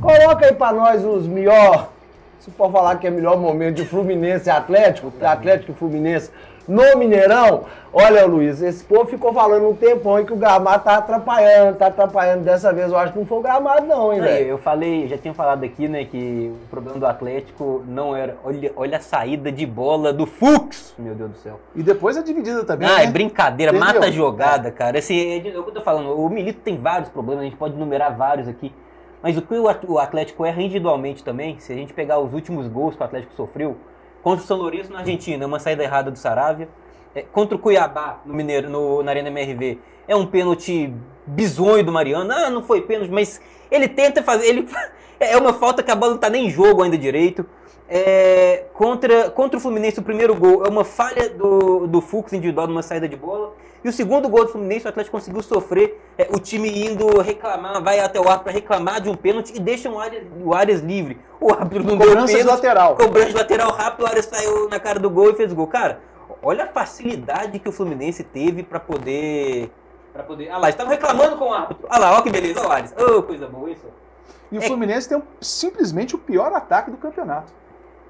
Coloca aí pra nós os melhores, se for falar que é o melhor momento de Fluminense e Atlético e Fluminense no Mineirão. Olha, Luiz, esse povo ficou falando um tempão aí que o gramado tá atrapalhando. Dessa vez eu acho que não foi o gramado não, hein, velho? Eu falei, já tinha falado aqui, né, que o problema do Atlético não era... Olha a saída de bola do Fux, meu Deus do céu. E depois a dividida também, Ah, né? é brincadeira, Entendeu? mata a jogada, cara. Assim, é o que eu tô falando, o Milito tem vários problemas, a gente pode numerar vários aqui. Mas o que o Atlético erra individualmente também, se a gente pegar os últimos gols que o Atlético sofreu, contra o São Lourenço na Argentina, uma saída errada do Saravia. Contra o Cuiabá, no Mineiro, na Arena MRV, é um pênalti bizonho do Mariano. Ah, não foi pênalti, mas ele tenta fazer... é uma falta que a bola não tá nem em jogo ainda direito. Contra o Fluminense, o primeiro gol é uma falha do Fux individual numa saída de bola. E o segundo gol do Fluminense, o Atlético conseguiu sofrer, o time indo reclamar, vai até o árbitro para reclamar de um pênalti e deixa o Arias livre. O árbitro não deu Cobrança de lateral. Cobrança de lateral rápido, o Arias saiu na cara do gol e fez o gol. Cara, olha a facilidade que o Fluminense teve para poder... Ah lá, estavam reclamando com o árbitro. Ah lá, ó que beleza, olha o Arias. Oh, coisa boa isso. E o Fluminense tem simplesmente o pior ataque do campeonato.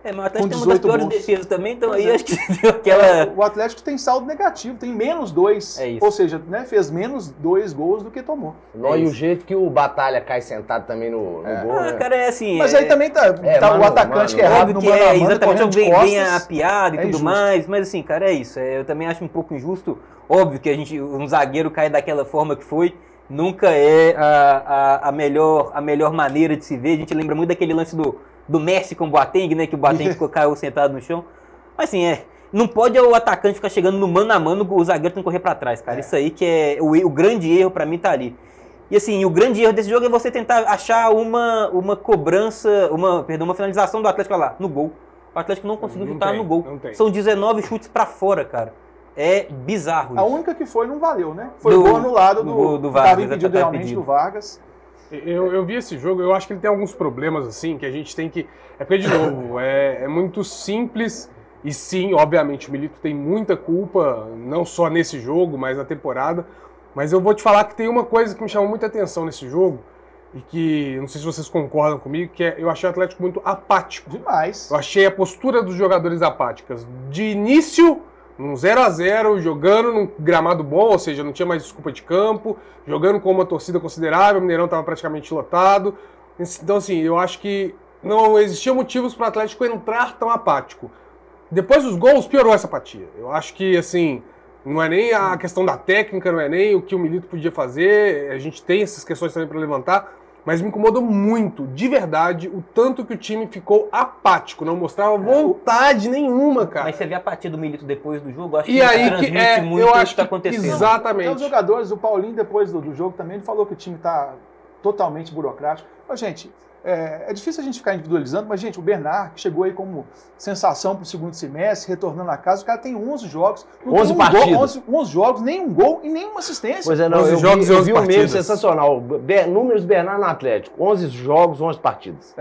Mas o Atlético tem uma das piores defesas também, então aí acho que deu aquela... O Atlético tem saldo negativo, tem -2. É isso. Ou seja, né, fez -2 gols do que tomou. Não, e o jeito que o Batalha cai sentado também no gol, né? Cara, é assim... Mas aí também tá o atacante que é errado no mano a mano, exatamente, de costas, vem a piada e tudo injusto. mais, mas assim, cara, é isso. Eu também acho um pouco injusto. Óbvio que um zagueiro cair daquela forma que foi, nunca é a melhor maneira de se ver. A gente lembra muito daquele lance do Messi com o Boateng, né? Que o Boateng caiu sentado no chão. Mas assim, não pode o atacante ficar chegando no mano a mano, o zagueiro tem que correr pra trás, cara. Isso aí que é o grande erro pra mim tá ali. E assim, o grande erro desse jogo é você tentar achar uma cobrança, uma finalização do Atlético lá, no gol. O Atlético não conseguiu chutar no gol. São 19 chutes pra fora, cara. É bizarro isso. A única que foi não valeu, né? Foi o gol anulado do Vargas. Estava impedido realmente do Vargas. Eu vi esse jogo, eu acho que ele tem alguns problemas, assim, que a gente tem que... porque, de novo, é muito simples e sim, obviamente, o Milito tem muita culpa, não só nesse jogo, mas na temporada. Mas eu vou te falar que tem uma coisa que me chamou muita atenção nesse jogo e que, não sei se vocês concordam comigo, que eu achei o Atlético muito apático. Demais. Eu achei a postura dos jogadores apáticas. De início... num 0-0, jogando num gramado bom, ou seja, não tinha mais desculpa de campo, jogando com uma torcida considerável, o Mineirão estava praticamente lotado. Então, assim, eu acho que não existiam motivos para o Atlético entrar tão apático. Depois dos gols, piorou essa apatia. Eu acho que, assim, não é nem a questão da técnica, não é nem o que o Milito podia fazer, a gente tem essas questões também para levantar, mas me incomodou muito, de verdade, o tanto que o time ficou apático, não mostrava vontade nenhuma, cara. Mas você vê a apatia do Milito depois do jogo, acho e que aí transmite muito o que está acontecendo. Exatamente. Os jogadores, o Paulinho depois do jogo também, ele falou que o time está totalmente burocrático. Mas, gente, é difícil a gente ficar individualizando, mas, gente, o Bernard, que chegou aí como sensação para o segundo semestre, retornando a casa, o cara tem 11 jogos. 11 partidas. 11 jogos, nenhum gol e nenhuma assistência. Pois é, não, eu vi um meme sensacional. Números do Bernard no Atlético. 11 jogos, 11 partidas.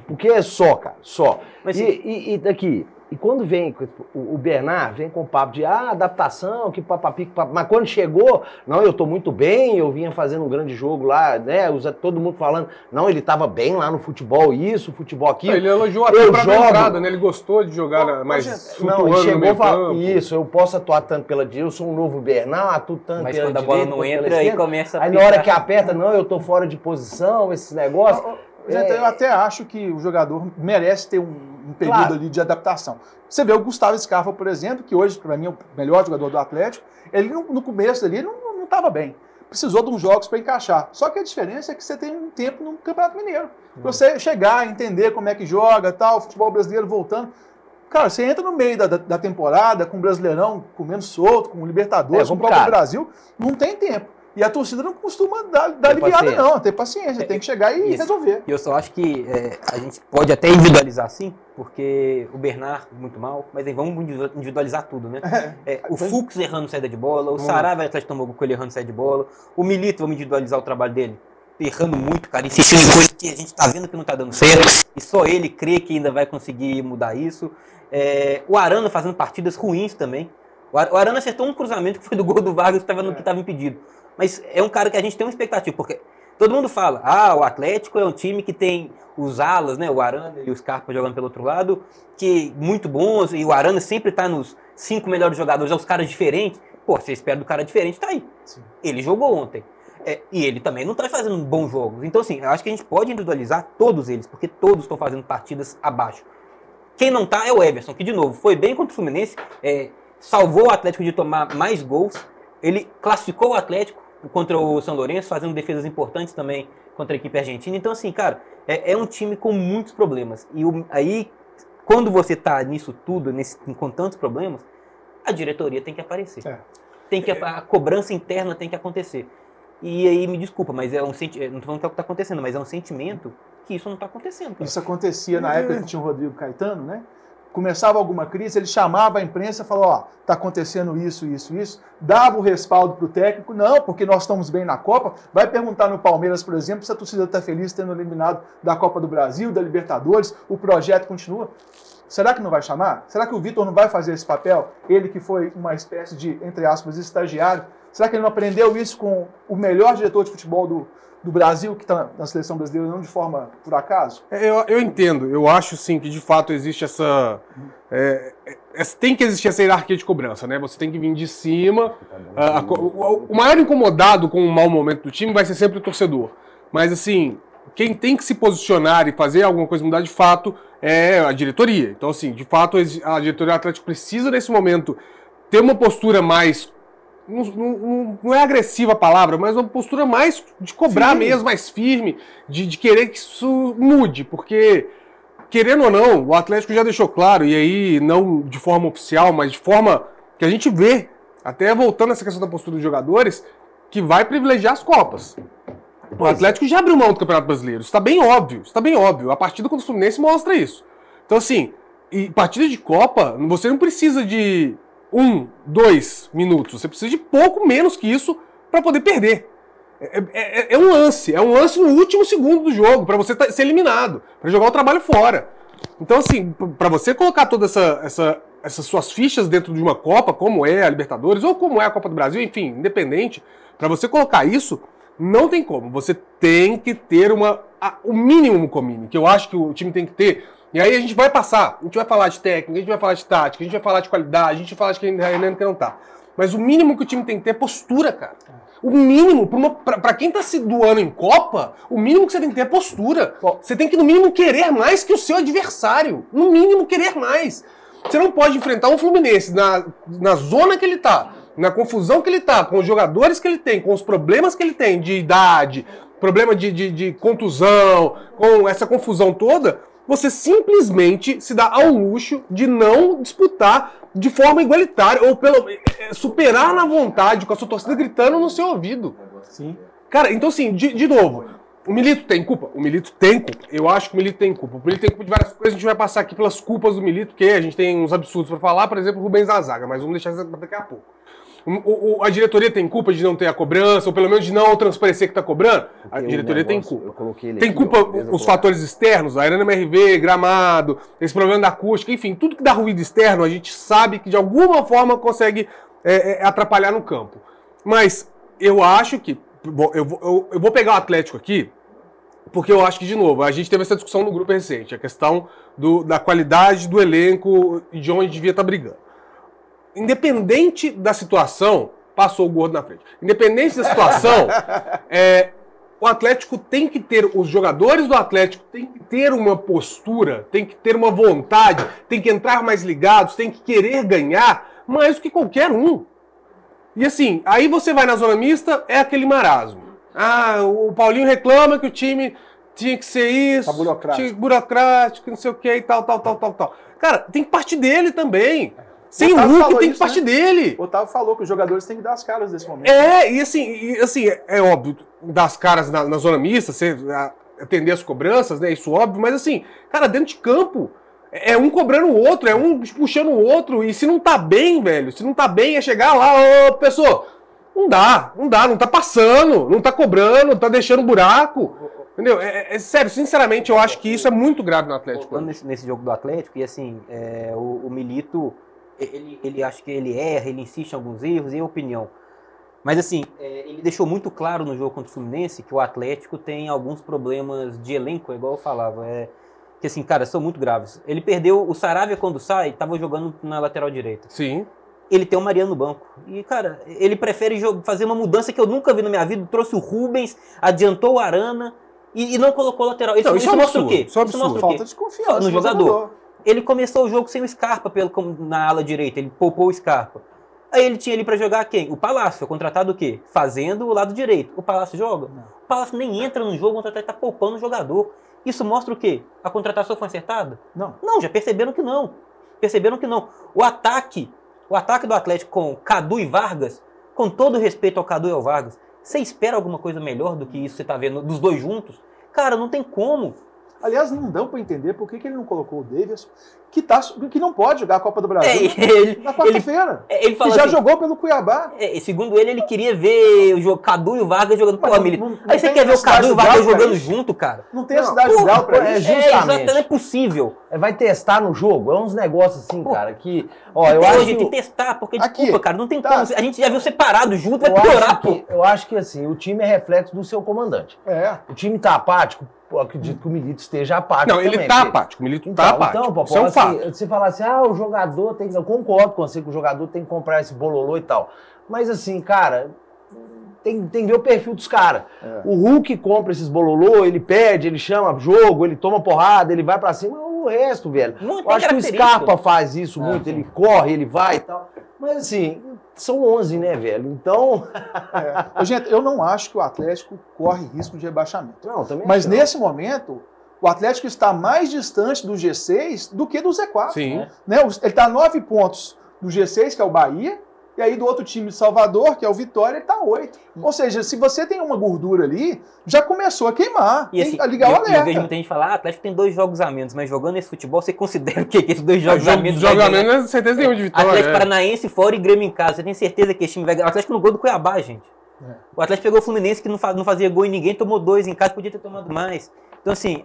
Porque é só, cara, só. Mas, e daqui... E quando vem, o Bernard vem com o papo de adaptação, que papapi, mas quando chegou, não, eu tô muito bem, eu vinha fazendo um grande jogo lá, né, todo mundo falando, não, ele tava bem lá no futebol isso, futebol aquilo. Ele elogiou até pra entrada, né, ele gostou de jogar mais flutuando no meio campo. Isso, eu posso atuar tanto pela direita, eu sou um novo Bernard, atuo tanto mas pela direita, mas quando a bola não entra, aí começa a aí na hora que aperta, não, eu tô fora de posição, esses negócios. Gente, eu até acho que o jogador merece ter um período ali de adaptação. Você vê o Gustavo Scarpa, por exemplo, que hoje, para mim, é o melhor jogador do Atlético, ele no começo ali não estava bem. Precisou de uns jogos para encaixar. Só que a diferença é que você tem um tempo no Campeonato Mineiro. Pra você chegar, entender como é que joga, tal, o futebol brasileiro voltando. Cara, você entra no meio da temporada, com o Brasileirão comendo solto, com o Libertadores, com o Copa do Brasil, não tem tempo. E a torcida não costuma dar aliviada, não. Ter paciência, tem que chegar e resolver. E eu só acho que a gente pode até individualizar sim, porque o Bernard muito mal, mas aí vamos individualizar tudo, né? O Fux errando saída de bola, o Saravia Atlético tomou com ele errando saída de bola, o Milito, vamos individualizar o trabalho dele, errando muito, cara, insistindo em coisas que a gente tá vendo que não tá dando certo, e só ele crê que ainda vai conseguir mudar isso. O Arana fazendo partidas ruins também. O Arana acertou um cruzamento que foi do gol do Vargas que estava impedido. Mas é um cara que a gente tem uma expectativa, porque Todo mundo fala, o Atlético é um time que tem os alas, né, o Arana e o Scarpa jogando pelo outro lado, que muito bons, e o Arana sempre tá nos 5 melhores jogadores, é os caras diferentes. Pô, você espera do cara diferente, tá aí. Sim. Ele jogou ontem. E ele também não tá fazendo bons jogos. Então, assim, eu acho que a gente pode individualizar todos eles, porque todos estão fazendo partidas abaixo. Quem não tá é o Everson, que, de novo, foi bem contra o Fluminense, salvou o Atlético de tomar mais gols, ele classificou o Atlético contra o São Lourenço, fazendo defesas importantes também contra a equipe argentina. Então, assim, cara, é um time com muitos problemas. E aí, quando você tá nisso tudo, com tantos problemas, a diretoria tem que aparecer. A cobrança interna tem que acontecer. E aí, me desculpa, mas não estou falando que é o que está acontecendo, mas é um sentimento que isso não está acontecendo. Cara. Isso acontecia na época que tinha o Rodrigo Caetano, né? Começava alguma crise, ele chamava a imprensa e falava, tá acontecendo isso, dava o respaldo pro técnico, não, porque nós estamos bem na Copa. Vai perguntar no Palmeiras, por exemplo, se a torcida está feliz tendo eliminado da Copa do Brasil, da Libertadores, o projeto continua. Será que não vai chamar? Será que o Vitor não vai fazer esse papel? Ele que foi uma espécie de, entre aspas, estagiário. Será que ele não aprendeu isso com o melhor diretor de futebol do Brasil, que está na seleção brasileira, não de forma por acaso? Eu entendo. Eu acho, sim, que de fato existe essa... tem que existir essa hierarquia de cobrança, né? Você tem que vir de cima. O maior incomodado com o mau momento do time vai ser sempre o torcedor. Mas, assim, quem tem que se posicionar e fazer alguma coisa mudar de fato é a diretoria. Então, assim, de fato, a diretoria do Atlético precisa, nesse momento, ter uma postura mais... Não é agressiva a palavra, mas uma postura mais de cobrar mesmo, mais firme, de querer que isso mude, porque, querendo ou não, o Atlético já deixou claro, e aí não de forma oficial, mas de forma que a gente vê, até voltando a essa questão da postura dos jogadores, que vai privilegiar as Copas. O Atlético já abriu mão do Campeonato Brasileiro, isso está bem óbvio, a partida contra o Fluminense mostra isso. Então, assim, partida de Copa, você não precisa de 1, 2 minutos. Você precisa de pouco menos que isso para poder perder. É um lance no último segundo do jogo, para você ser eliminado, para jogar o trabalho fora. Então, assim, para você colocar todas essas suas fichas dentro de uma Copa, como é a Libertadores, ou como é a Copa do Brasil, enfim, independente, para você colocar isso, não tem como. Você tem que ter o mínimo comum, que eu acho que o time tem que ter. E aí a gente vai falar de técnica, a gente vai falar de tática, a gente vai falar de qualidade, a gente vai falar de quem não tá. Mas o mínimo que o time tem que ter é postura, cara. O mínimo, pra quem tá se doando em Copa, o mínimo que você tem que ter é postura. Você tem que, no mínimo, querer mais que o seu adversário. No mínimo, querer mais. Você não pode enfrentar um Fluminense na zona que ele tá, na confusão que ele tá, com os jogadores que ele tem, com os problemas que ele tem de idade, problema de contusão, com essa confusão toda. Você simplesmente se dá ao luxo de não disputar de forma igualitária, ou superar na vontade, com a sua torcida gritando no seu ouvido. Sim. Cara, então assim, de novo, o Milito tem culpa? O Milito tem culpa. Eu acho que o Milito tem culpa. O Milito tem culpa de várias coisas, a gente vai passar aqui pelas culpas do Milito, porque a gente tem uns absurdos para falar, por exemplo, o Rubens Zazaga, mas vamos deixar isso daqui a pouco. A diretoria tem culpa de não ter a cobrança, ou pelo menos de não transparecer que está cobrando? A diretoria tem culpa. Tem culpa os fatores externos, a Arena MRV, gramado, esse problema da acústica, enfim, tudo que dá ruído externo, a gente sabe que de alguma forma consegue atrapalhar no campo. Mas eu acho que... Eu vou pegar o Atlético aqui, porque eu acho que, de novo, a gente teve essa discussão no grupo recente, a questão da qualidade do elenco e de onde devia estar brigando. Independente da situação, passou o gordo na frente. Independente da situação, o Atlético tem que ter, os jogadores do Atlético tem que ter uma postura, tem que ter uma vontade, tem que entrar mais ligados, tem que querer ganhar mais do que qualquer um. E assim, aí você vai na zona mista, é aquele marasmo. O Paulinho reclama que o time tinha que ser isso, burocrático, não sei o que e tal. Cara, tem que partir dele também. Sem o Hulk, tem que partir dele. O Otávio falou que os jogadores têm que dar as caras nesse momento. E assim, é óbvio, dar as caras na zona mista, atender as cobranças, né? Isso óbvio, mas assim, cara, dentro de campo, é um cobrando o outro, é um puxando o outro, e se não tá bem, velho, se não tá bem, é chegar lá, ô, pessoa, não tá passando, não tá cobrando, tá deixando buraco. Entendeu? Sério, sinceramente, eu acho que isso é muito grave no Atlético. Falando nesse jogo do Atlético, e assim, o Milito... Ele acha que ele erra, ele insiste em alguns erros, e a opinião. Mas assim, ele deixou muito claro no jogo contra o Fluminense que o Atlético tem alguns problemas de elenco, igual eu falava. Que assim, cara, são muito graves. Ele perdeu o Saravia quando sai, tava jogando na lateral direita. Sim. Ele tem o Mariano no banco. E, cara, ele prefere fazer uma mudança que eu nunca vi na minha vida. Trouxe o Rubens, adiantou o Arana e não colocou o lateral. Isso mostra o quê? Isso mostra o quê? Falta de confiança no jogador. Ele começou o jogo sem o Scarpa na ala direita. Ele poupou o Scarpa. Aí ele tinha ali pra jogar quem? O Palácio. Foi contratado o quê? Fazendo o lado direito. O Palácio joga? Não. O Palácio nem entra no jogo, o Atlético tá poupando o jogador. Isso mostra o quê? A contratação foi acertada? Não. Não, já perceberam que não. Perceberam que não. O ataque do Atlético com Cadu e Vargas, com todo respeito ao Cadu e ao Vargas, você espera alguma coisa melhor do que isso que você tá vendo dos dois juntos? Cara, não tem como. Aliás, não dá para entender por que ele não colocou o Davidson, que não pode jogar a Copa do Brasil na quarta-feira. Ele falou já assim, jogou pelo Cuiabá. Segundo ele queria ver o Cadu e o Vargas jogando pela Milito. Aí você quer ver o Cadu e o Vargas jogando junto, cara? Não tem a cidade de Gal pra isso. Justamente. Não é possível. Vai testar no jogo. É uns negócios assim, cara, que... eu acho que tem que testar, porque desculpa, cara, não tem como. A gente já viu separado junto, vai piorar, pô. Eu acho que assim, o time é reflexo do seu comandante. O time tá apático. Eu acredito que o Milito esteja apático. Não, ele tá apático. O Milito tá apático. Então, Popó, isso é um fato. Você fala assim, o jogador tem que... Eu concordo com você que o jogador tem que comprar esse bololô e tal. Mas assim, cara, tem que ver o perfil dos caras. O Hulk compra esses bololô, ele pede, ele chama jogo, ele toma porrada, ele vai pra cima. O resto, velho. Eu acho que o Scarpa faz isso muito. Ele corre, ele vai e tal. Mas assim, são 11, né, velho? Então... Gente, eu não acho que o Atlético corre risco de rebaixamento. Não, também mas nesse momento, o Atlético está mais distante do G6 do que do Z4. Sim. Né? Ele está a 9 pontos do G6, que é o Bahia, e aí do outro time de Salvador, que é o Vitória, ele está a 8. Ou seja, se você tem uma gordura ali, já começou a queimar. E assim, tem que ligar o alerta. Eu vejo muita gente falar, Atlético tem 2 jogos a menos, mas jogando esse futebol, você considera o quê? Que esses 2 jogos a menos... Jogos a menos, não é certeza nenhuma de vitória. Atlético Paranaense fora e Grêmio em casa. Você tem certeza que esse time vai ganhar? O Atlético no gol do Cuiabá, gente. O Atlético pegou o Fluminense, que não fazia gol em ninguém, tomou 2 em casa, podia ter tomado mais. Então assim,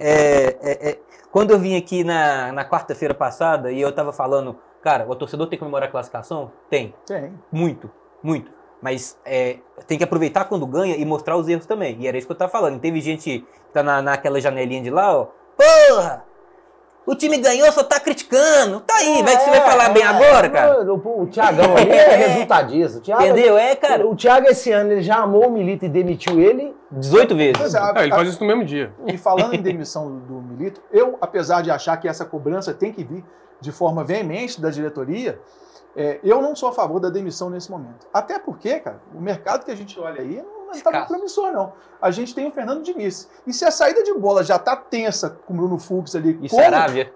quando eu vim aqui na quarta-feira passada e eu tava falando, cara, o torcedor tem que comemorar a classificação? Tem. Muito. Mas tem que aproveitar quando ganha e mostrar os erros também. E era isso que eu tava falando. E teve gente que tá naquela janelinha de lá, ó. Porra! O time ganhou, só tá criticando. Tá aí, vai que você vai falar bem agora, cara. O Thiagão ali é resultadista. Entendeu? Cara. O Thiago esse ano ele já amou o Milito e demitiu ele 18 vezes. Ele faz isso no mesmo dia. E falando em demissão do Milito, eu, apesar de achar que essa cobrança tem que vir de forma veemente da diretoria, eu não sou a favor da demissão nesse momento. Até porque, cara, o mercado que a gente olha aí não está muito promissor, não. A gente tem o Fernando Diniz. E se a saída de bola já está tensa com o Bruno Fux ali,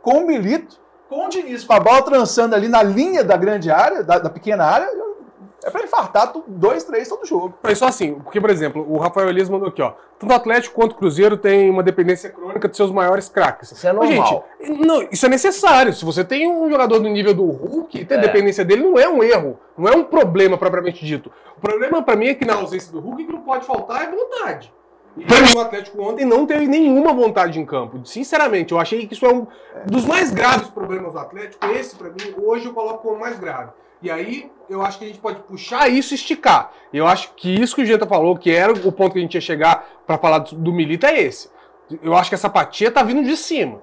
com o Milito, com o Diniz, com a bola trançando ali na linha da grande área, da pequena área, é para infartar 2, 3 todo jogo. Mas só assim, porque, por exemplo, o Rafael Elias mandou aqui, ó. Tanto o Atlético quanto o Cruzeiro tem uma dependência crônica de seus maiores craques. Isso é normal. Gente, não, isso é necessário. Se você tem um jogador do nível do Hulk, ter dependência dele não é um erro. Não é um problema propriamente dito. O problema pra mim é que na ausência do Hulk, que não pode faltar é vontade. E o Atlético ontem não teve nenhuma vontade em campo. Sinceramente, eu achei que isso é um dos mais graves problemas do Atlético. Esse, pra mim, hoje eu coloco como mais grave. E aí, eu acho que a gente pode puxar isso e esticar. Eu acho que isso que o Genta falou, que era o ponto que a gente ia chegar para falar do Milito, é esse. Eu acho que essa apatia tá vindo de cima.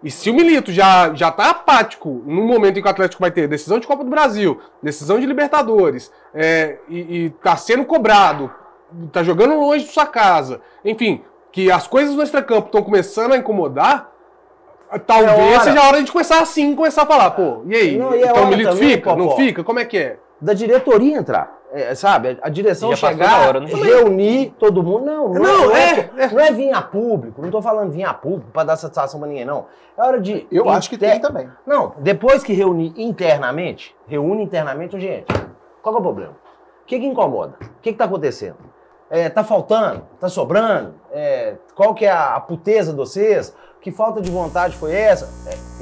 E se o Milito já tá apático no momento em que o Atlético vai ter decisão de Copa do Brasil, decisão de Libertadores, e tá sendo cobrado, tá jogando longe de sua casa, enfim, que as coisas no extracampo estão começando a incomodar, talvez seja a hora de começar a falar, pô, e aí? Então o Milito fica? Não fica? Como é que é? Da diretoria entrar, sabe? A direção chegar, hora, né? Reunir todo mundo. Não é vir a público. Não tô falando vir a público pra dar satisfação pra ninguém, não. É hora de... Eu acho que tem também. Não, depois que reúne internamente, gente, qual que é o problema? O que incomoda? O que tá acontecendo? Tá faltando? Tá sobrando? Qual que é a puteza de vocês? Que falta de vontade foi essa?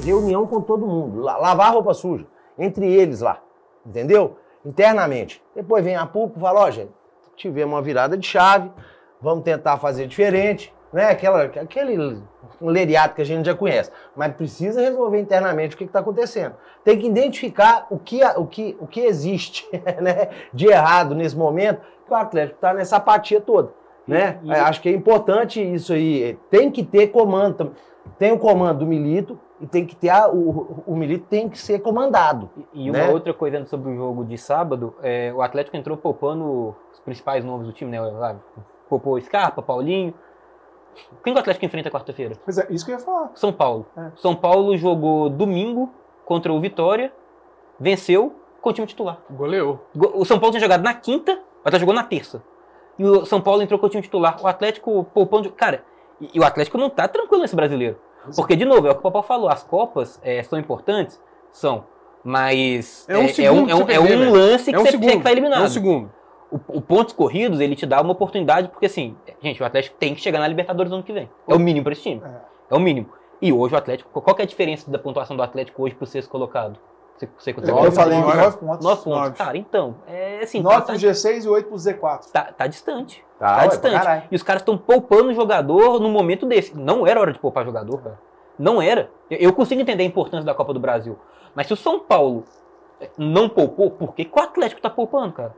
Reunião com todo mundo. Lavar a roupa suja. Entre eles lá. Entendeu? Internamente. Depois vem a público e fala, gente, tivemos uma virada de chave, vamos tentar fazer diferente, né? Aquele leriado que a gente já conhece. Mas precisa resolver internamente o que está acontecendo. Tem que identificar o que existe, né, de errado nesse momento. porque o Atlético está nessa apatia toda, né? Acho que é importante isso aí. Tem que ter comando também. Tem o comando do Milito e tem que ter o Milito tem que ser comandado. E uma outra coisa sobre o jogo de sábado, o Atlético entrou poupando os principais nomes do time, né? Poupou Scarpa, Paulinho. Quem que o Atlético enfrenta quarta-feira? Pois é, isso que eu ia falar. São Paulo. São Paulo jogou domingo contra o Vitória, venceu com o time titular. Goleou. O São Paulo tinha jogado na quinta, o Atlético jogou na terça. E o São Paulo entrou com o time titular. O Atlético poupando... Cara, e o Atlético não tá tranquilo nesse brasileiro. Porque, de novo, é o que o Papai falou, as Copas são importantes? São. Mas é um lance que você tem que estar eliminado. É um segundo. O pontos corridos, ele te dá uma oportunidade, porque assim, gente, o Atlético tem que chegar na Libertadores no ano que vem. É o mínimo para esse time. É o mínimo. E hoje o Atlético, qual que é a diferença da pontuação do Atlético hoje pro sexto colocado? Eu falei 9 pontos. 9 pontos. Cara, então, assim... 9 pro G6 e 8 pro Z4. Tá distante. Tá distante. E os caras estão poupando o jogador no momento desse. Não era hora de poupar jogador, cara. Não era. Eu consigo entender a importância da Copa do Brasil. Mas se o São Paulo não poupou, por que o Atlético tá poupando, cara?